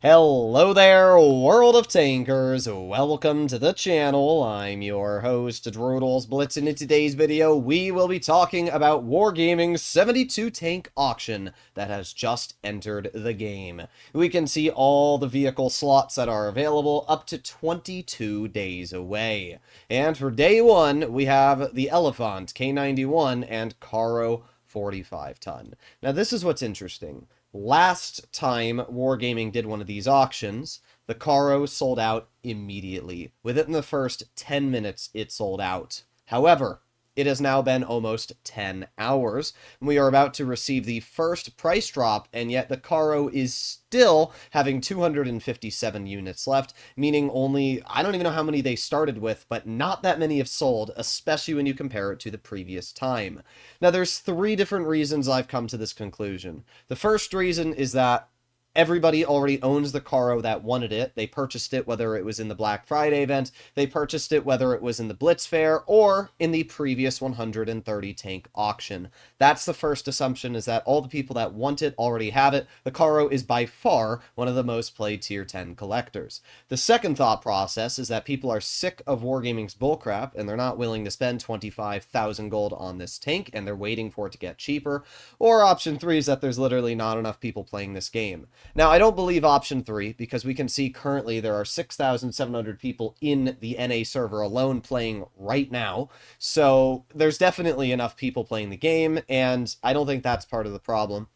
Hello there, world of tankers. Welcome to the channel. I'm your host, Drodles Blitz, and in today's video, we will be talking about Wargaming's 72 tank auction that has just entered the game. We can see all the vehicle slots that are available up to 22 days away. And for day one, we have the Elefant K91 and Carro 45 ton. Now, this is what's interesting. Last time Wargaming did one of these auctions, the Carro sold out immediately. Within the first 10 minutes, it sold out. However, it has now been almost 10 hours, and we are about to receive the first price drop, and yet the Carro is still having 257 units left, meaning only, I don't even know how many they started with, but not that many have sold, especially when you compare it to the previous time. Now, there's three different reasons I've come to this conclusion. The first reason is that everybody already owns the Carro that wanted it. They purchased it whether it was in the Black Friday event, they purchased it whether it was in the Blitz Fair, or in the previous 130 tank auction. That's the first assumption, is that all the people that want it already have it. The Carro is by far one of the most played tier 10 collectors. The second thought process is that people are sick of Wargaming's bullcrap, and they're not willing to spend 25,000 gold on this tank, and they're waiting for it to get cheaper. Or option 3 is that there's literally not enough people playing this game. Now, I don't believe option 3, because we can see currently there are 6,700 people in the NA server alone playing right now, so there's definitely enough people playing the game, and I don't think that's part of the problem.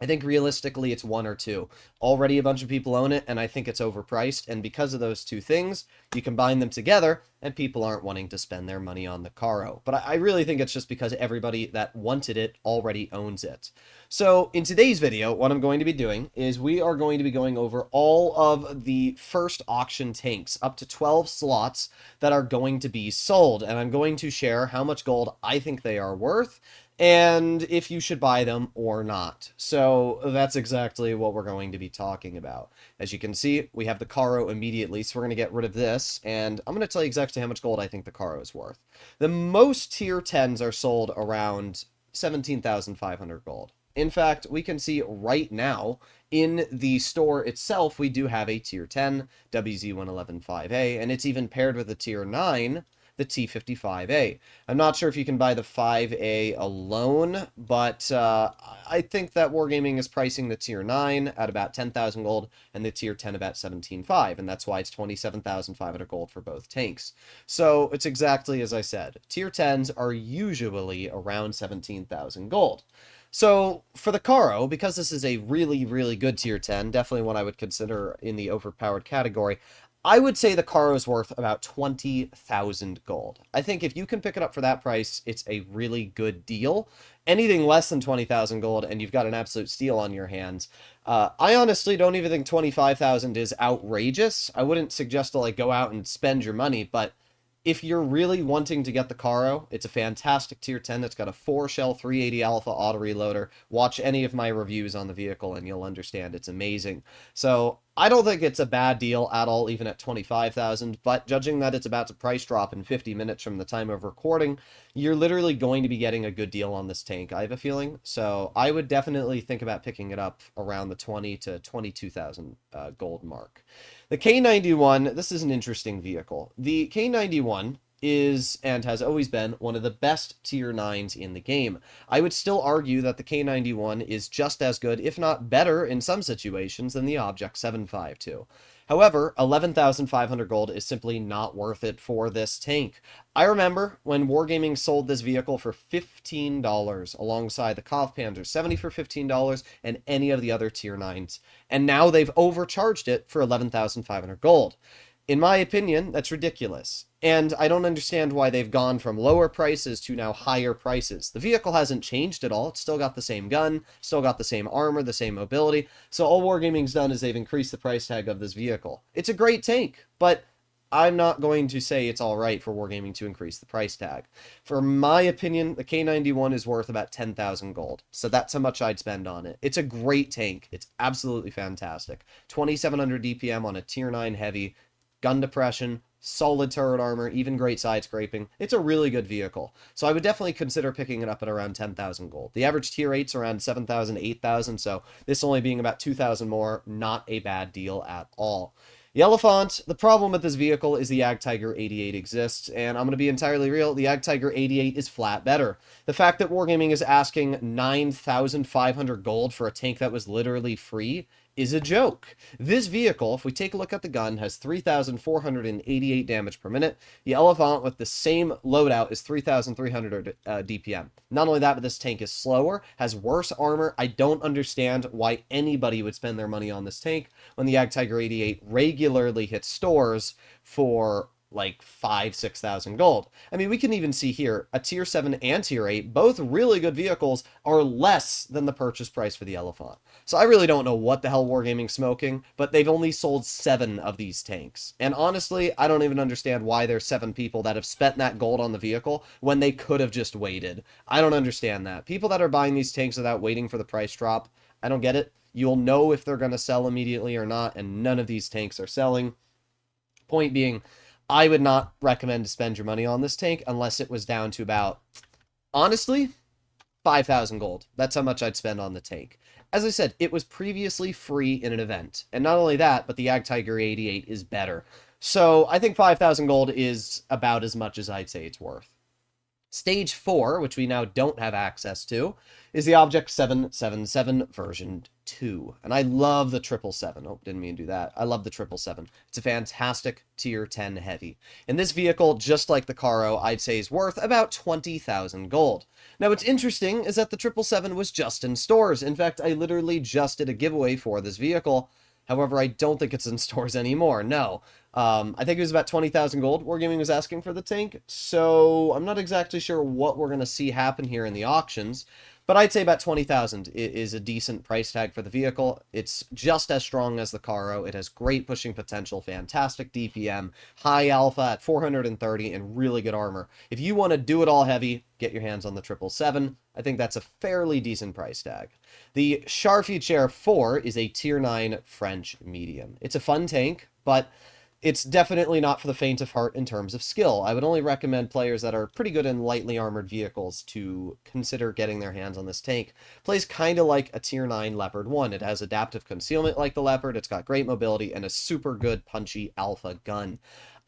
I think realistically it's one or two. Already a bunch of people own it, and I think it's overpriced, and because of those two things, you combine them together, and people aren't wanting to spend their money on the Carro. But I really think it's just because everybody that wanted it already owns it. So in today's video, what I'm going to be doing is we are going to be going over all of the first auction tanks, up to 12 slots that are going to be sold, and I'm going to share how much gold I think they are worth, and if you should buy them or not. So that's exactly what we're going to be talking about. As you can see, we have the Carro immediately, so we're going to get rid of this, and I'm going to tell you exactly how much gold I think the Carro is worth. The most tier 10s are sold around 17,500 gold. In fact, we can see right now in the store itself, we do have a tier 10 WZ1115A, and it's even paired with a tier 9, the T55A. I'm not sure if you can buy the 5A alone, but I think that Wargaming is pricing the tier 9 at about 10,000 gold and the tier 10 about 17.5, and that's why it's 27,500 gold for both tanks. So it's exactly as I said. Tier 10s are usually around 17,000 gold. So for the Carro, because this is a really, really good tier 10, definitely one I would consider in the overpowered category, I would say the Carro is worth about 20,000 gold. I think if you can pick it up for that price, it's a really good deal. Anything less than 20,000 gold and you've got an absolute steal on your hands. I honestly don't even think 25,000 is outrageous. I wouldn't suggest to go out and spend your money, but if you're really wanting to get the Carro, it's a fantastic tier 10 that's got a 4-shell 380 alpha auto reloader. Watch any of my reviews on the vehicle and you'll understand it's amazing. So I don't think it's a bad deal at all, even at 25,000, but judging that it's about to price drop in 50 minutes from the time of recording, you're literally going to be getting a good deal on this tank, I have a feeling. So I would definitely think about picking it up around the 20 to 22,000 gold mark. The K91, this is an interesting vehicle. The K91 is, and has always been, one of the best tier 9s in the game. I would still argue that the K91 is just as good, if not better, in some situations than the Object 752. However, 11,500 gold is simply not worth it for this tank. I remember when Wargaming sold this vehicle for $15 alongside the Kampfpanzer 70 for $15 and any of the other tier 9s. And now they've overcharged it for 11,500 gold. In my opinion, that's ridiculous. And I don't understand why they've gone from lower prices to now higher prices. The vehicle hasn't changed at all. It's still got the same gun, still got the same armor, the same mobility. So all Wargaming's done is they've increased the price tag of this vehicle. It's a great tank, but I'm not going to say it's all right for Wargaming to increase the price tag. For my opinion, the K91 is worth about 10,000 gold. So that's how much I'd spend on it. It's a great tank. It's absolutely fantastic. 2,700 DPM on a tier 9 heavy. gun depression, solid turret armor, even great side scraping. It's a really good vehicle. So I would definitely consider picking it up at around 10,000 gold. The average tier 8's around 7,000, 8,000, so this only being about 2,000 more, not a bad deal at all. The Elefant, the problem with this vehicle is the Tiger 88 exists, and I'm going to be entirely real, the Tiger 88 is flat better. The fact that Wargaming is asking 9,500 gold for a tank that was literally free is a joke. This vehicle, if we take a look at the gun, has 3,488 damage per minute. The Elefant with the same loadout is 3,300 DPM. Not only that, but this tank is slower, has worse armor. I don't understand why anybody would spend their money on this tank when the Tiger 88 regularly hits stores for like 5,000-6,000 gold. I mean, we can even see here, a tier 7 and tier 8, both really good vehicles, are less than the purchase price for the Elefant. So I really don't know what the hell Wargaming's smoking, but they've only sold 7 of these tanks. And honestly, I don't even understand why there's 7 people that have spent that gold on the vehicle when they could have just waited. I don't understand that. People that are buying these tanks without waiting for the price drop, I don't get it. You'll know if they're going to sell immediately or not, and none of these tanks are selling. Point being, I would not recommend to spend your money on this tank unless it was down to about, honestly, 5,000 gold. That's how much I'd spend on the tank. As I said, it was previously free in an event. And not only that, but the Tiger 88 is better. So I think 5,000 gold is about as much as I'd say it's worth. Stage 4, which we now don't have access to, is the Object 777 version 2. And I love the 777. Oh, didn't mean to do that. I love the 777. It's a fantastic tier 10 heavy. And this vehicle, just like the Carro, I'd say is worth about 20,000 gold. Now, what's interesting is that the 777 was just in stores. In fact, I literally just did a giveaway for this vehicle. However, I don't think it's in stores anymore. No. I think it was about 20,000 gold Wargaming was asking for the tank, so I'm not exactly sure what we're going to see happen here in the auctions, but I'd say about 20,000 is a decent price tag for the vehicle. It's just as strong as the Carro. It has great pushing potential, fantastic DPM, high alpha at 430, and really good armor. If you want to do it all heavy, get your hands on the 777. I think that's a fairly decent price tag. The Char Futur 4 is a tier 9 French medium. It's a fun tank, but it's definitely not for the faint of heart in terms of skill. I would only recommend players that are pretty good in lightly armored vehicles to consider getting their hands on this tank. Plays kind of like a tier 9 Leopard 1. It has adaptive concealment like the Leopard, it's got great mobility, and a super good punchy alpha gun.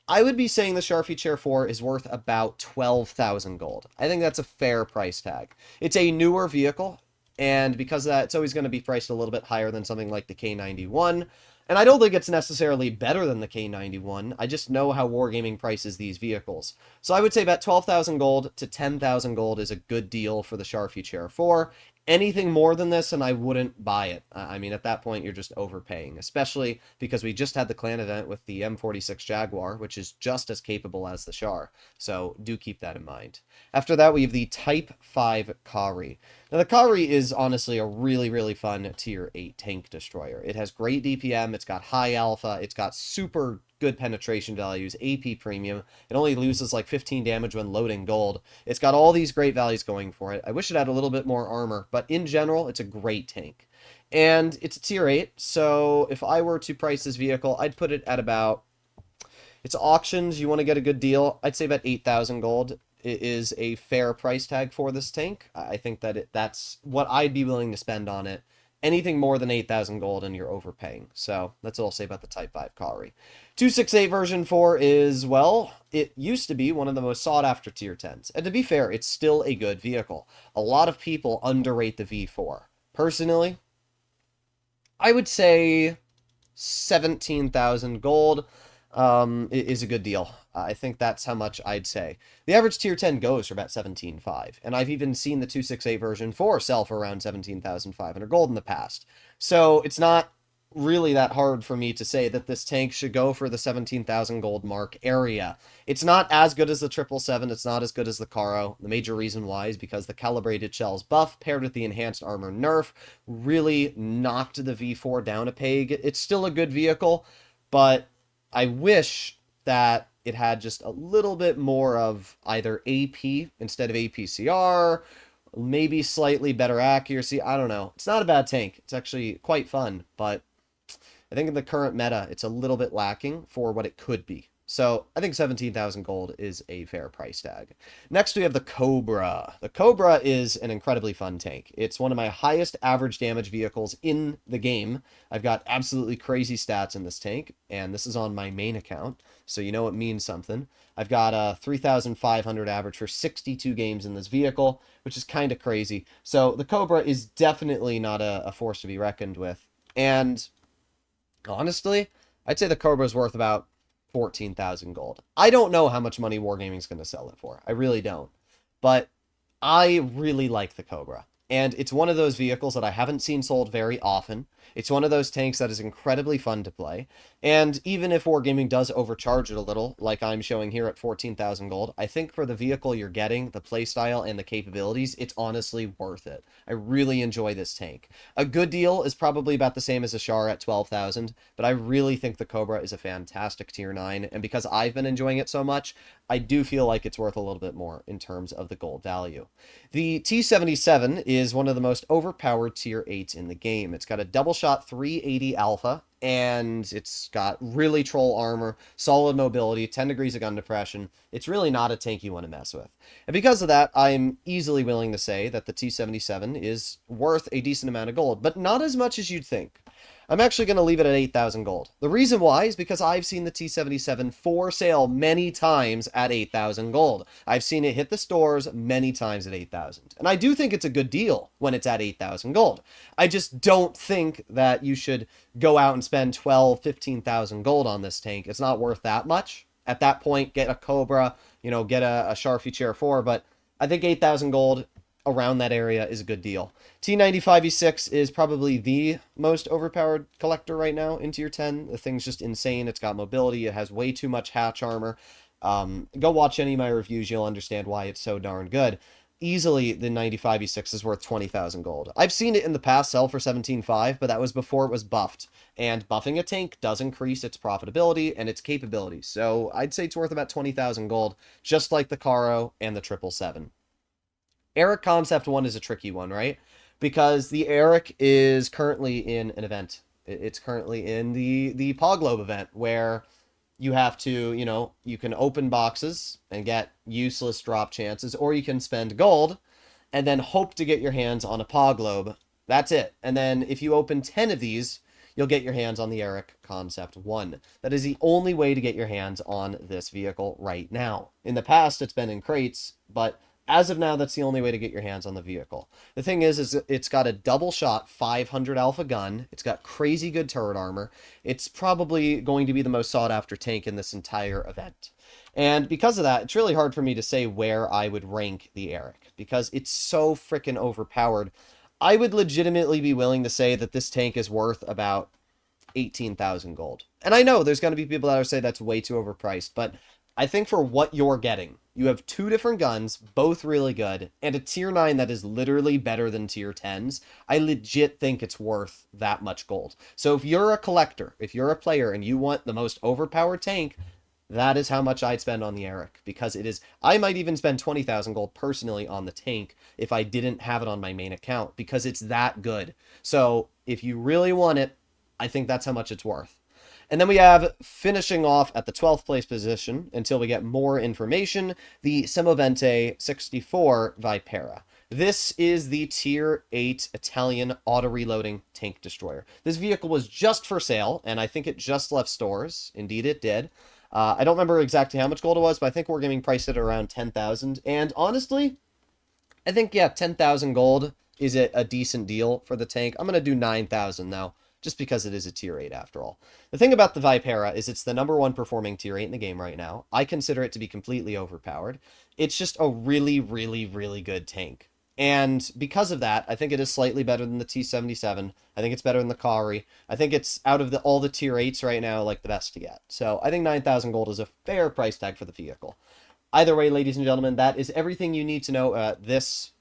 I would be saying the Char Futur 4 is worth about 12,000 gold. I think that's a fair price tag. It's a newer vehicle, and because of that, it's always going to be priced a little bit higher than something like the K91. And I don't think it's necessarily better than the K91. I just know how Wargaming prices these vehicles. So I would say about 12,000 gold to 10,000 gold is a good deal for the Char Futur 4. Anything more than this, and I wouldn't buy it. I mean, at that point, you're just overpaying, especially because we just had the clan event with the M46 Jaguar, which is just as capable as the Char. So do keep that in mind. After that, we have the Type 5 Carro. Now, the Carro is honestly a really, really fun tier 8 tank destroyer. It has great DPM, it's got high alpha, it's got super good penetration values, AP premium. It only loses like 15 damage when loading gold. It's got all these great values going for it. I wish it had a little bit more armor, but in general, it's a great tank. And it's a tier 8, so if I were to price this vehicle, I'd put it at about, it's auctions, you want to get a good deal, I'd say about 8,000 gold. It is a fair price tag for this tank. I think that that's what I'd be willing to spend on it. Anything more than 8,000 gold and you're overpaying. So that's all I'll say about the Type 5 Carro. 268 version 4 is, well, it used to be one of the most sought after tier 10s. And to be fair, it's still a good vehicle. A lot of people underrate the V4. Personally, I would say 17,000 gold is a good deal. I think that's how much I'd say. The average tier 10 goes for about 17.5, and I've even seen the 268 version 4 sell for around 17,500 gold in the past. So it's not really that hard for me to say that this tank should go for the 17,000 gold mark area. It's not as good as the 777, it's not as good as the Carro. The major reason why is because the calibrated shells buff paired with the enhanced armor nerf really knocked the V4 down a peg. It's still a good vehicle, but I wish that it had just a little bit more of either AP instead of APCR, maybe slightly better accuracy. I don't know. It's not a bad tank. It's actually quite fun, but I think in the current meta, it's a little bit lacking for what it could be. So I think 17,000 gold is a fair price tag. Next, we have the Cobra. The Cobra is an incredibly fun tank. It's one of my highest average damage vehicles in the game. I've got absolutely crazy stats in this tank, and this is on my main account, so you know it means something. I've got a 3,500 average for 62 games in this vehicle, which is kind of crazy. So the Cobra is definitely not a force to be reckoned with. And honestly, I'd say the Cobra is worth about 14,000 gold. I don't know how much money Wargaming's going to sell it for. I really don't. But I really like the Cobra. And it's one of those vehicles that I haven't seen sold very often. It's one of those tanks that is incredibly fun to play. And even if Wargaming does overcharge it a little, like I'm showing here at 14,000 gold, I think for the vehicle you're getting, the playstyle and the capabilities, it's honestly worth it. I really enjoy this tank. A good deal is probably about the same as a Char at 12,000, but I really think the Cobra is a fantastic tier 9, and because I've been enjoying it so much, I do feel like it's worth a little bit more in terms of the gold value. The T-77 is one of the most overpowered tier 8s in the game. It's got a double shot 380 alpha, and it's got really troll armor, solid mobility, 10 degrees of gun depression. It's really not a tank you want to mess with. And because of that, I'm easily willing to say that the T-77 is worth a decent amount of gold, but not as much as you'd think. I'm actually going to leave it at 8,000 gold. The reason why is because I've seen the T-77 for sale many times at 8,000 gold. I've seen it hit the stores many times at 8,000. And I do think it's a good deal when it's at 8,000 gold. I just don't think that you should go out and spend 12, 15,000 gold on this tank. It's not worth that much. At that point, get a Cobra, get a Char Futur 4, but I think 8,000 gold around that area is a good deal. T95E6 is probably the most overpowered collector right now in tier 10. The thing's just insane. It's got mobility. It has way too much hatch armor. Go watch any of my reviews. You'll understand why it's so darn good. Easily, the 95E6 is worth 20,000 gold. I've seen it in the past sell for 17.5, but that was before it was buffed. And buffing a tank does increase its profitability and its capabilities. So I'd say it's worth about 20,000 gold, just like the Carro and the 777. Erich Concept I is a tricky one, right? Because the Erich is currently in an event. It's currently in the Poglobe event, where you have to, you can open boxes and get useless drop chances, or you can spend gold and then hope to get your hands on a Poglobe. That's it. And then if you open 10 of these, you'll get your hands on the Erich Concept I. That is the only way to get your hands on this vehicle right now. In the past, it's been in crates, but as of now, that's the only way to get your hands on the vehicle. The thing is it's got a double shot 500 alpha gun. It's got crazy good turret armor. It's probably going to be the most sought after tank in this entire event. And because of that, it's really hard for me to say where I would rank the Erich, because it's so freaking overpowered. I would legitimately be willing to say that this tank is worth about 18,000 gold. And I know there's going to be people that will say that's way too overpriced, but I think for what you're getting, you have two different guns, both really good, and a tier 9 that is literally better than tier 10s. I legit think it's worth that much gold. So if you're a collector, if you're a player, and you want the most overpowered tank, that is how much I'd spend on the Erich, because it is. I might even spend 20,000 gold personally on the tank if I didn't have it on my main account, because it's that good. So if you really want it, I think that's how much it's worth. And then we have, finishing off at the 12th place position, until we get more information, the Semovente 64 Vipera. This is the tier 8 Italian auto-reloading tank destroyer. This vehicle was just for sale, and I think it just left stores. Indeed, it did. I don't remember exactly how much gold it was, but I think Wargaming priced it around 10,000. And honestly, I think, yeah, 10,000 gold is a decent deal for the tank. I'm going to do 9,000 though, just because it is a tier 8 after all. The thing about the Vipera is it's the #1 performing tier 8 in the game right now. I consider it to be completely overpowered. It's just a really, really, really good tank. And because of that, I think it is slightly better than the T-77. I think it's better than the Carro. I think it's, out of all the tier 8s right now, like the best to get. So I think 9,000 gold is a fair price tag for the vehicle. Either way, ladies and gentlemen, that is everything you need to know this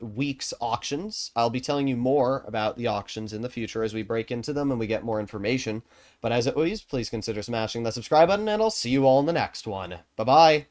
week's auctions. I'll be telling you more about the auctions in the future as we break into them and we get more information. But as always, please consider smashing the subscribe button, and I'll see you all in the next one. Bye-bye!